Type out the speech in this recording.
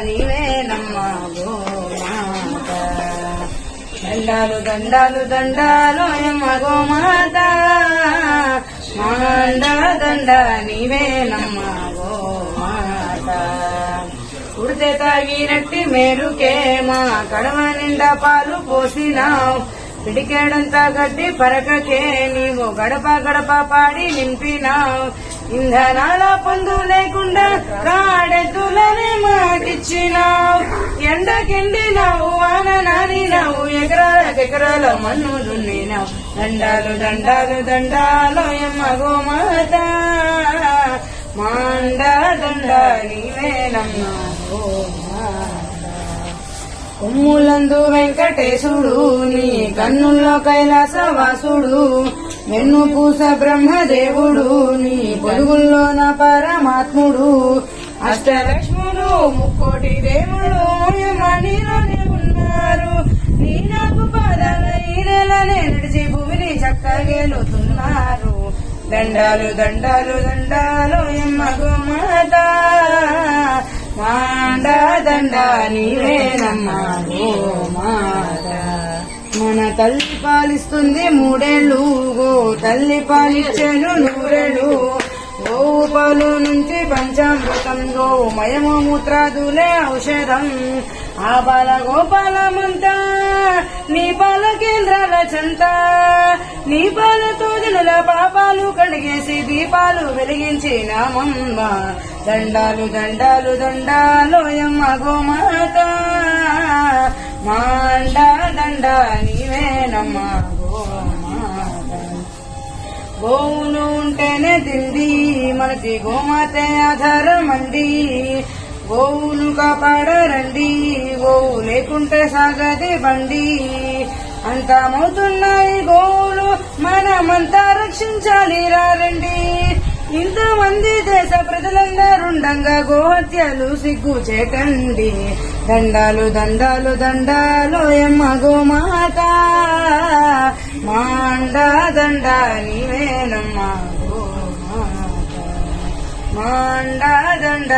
నీవేనమ్మా గోమాత దండాలు దండాలు దండాలు యమ్మ గోమాత మాండ దండ నీవేనమ్మా గోమాత ఉడితే తాగినట్టి మేలుకే మా కడవ నిండా పాలు పోసినావు పిడికేడంతా గడ్డి పరకకే నీవు గడప గడప పాడి నింపినావు ఇంధనాల పొందు లేకుండా కాడెద్దులనే మాకిచ్చినావు ఎండకెండినావు వాన నానినావు ఎకరాల మన్ను దున్నినావు దండాలు దండాలు దండాలు యమ్మ గోమాత మాండ దండ నీవేనమ్మా కొమ్ములందు వెంకటేశుడు నీ కన్నుల్లో కైలాసవాసుడు వెన్ను పూస బ్రహ్మదేవుడు నీ పొరుగుల్లోన పరమాత్ముడు అష్టలక్ష్ముడు ముక్కోటి దేవుడు మనీలోనే ఉన్నారు నీ నాకు పాదాల ఈ నెలనే నడిచి భూమిని చక్కగేలుతున్నారు దండాలు దండాలు దండాలు యమ్మ గోమాత మాండ దండ నీవేనమ్మా గోమాత మన తల్లి పాలిస్తుంది మూడేళ్లు గో తల్లి పాలిచ్చెను నూరేళ్లు గోవు పాలు నుంచి పంచామృతం గోమయము మూత్రాదులే ఔషధం ఆ బాల గోపాలమంతా నీ పాల కేంద్రాల చెంత నీ పాలతో జనుల పాపాలు కడిగేసి దీపాలు వెలిగించినామమ్మ దండాలు దండాలు దండాలు యమ్మ గోమాత మాండ దండ నీవేనమ్మా గోమాత గోవులు ఉంటేనే తిండి మనకి గోమాతే ఆధారమండి గోవును కాపాడరండి గోవు లేకుంటే సాగది బండి అంతమవుతున్నాయి గోవులు మనమంతా రక్షించాలి రండి ఇంతమంది దేశ ప్రజలందరుండంగా గోహత్యలు సిగ్గు చేకండి దండాలు దండాలు దండాలు యమ్మ గోమాత మాండ దండ నీవేనమ్మా గోమాత మాండ దండ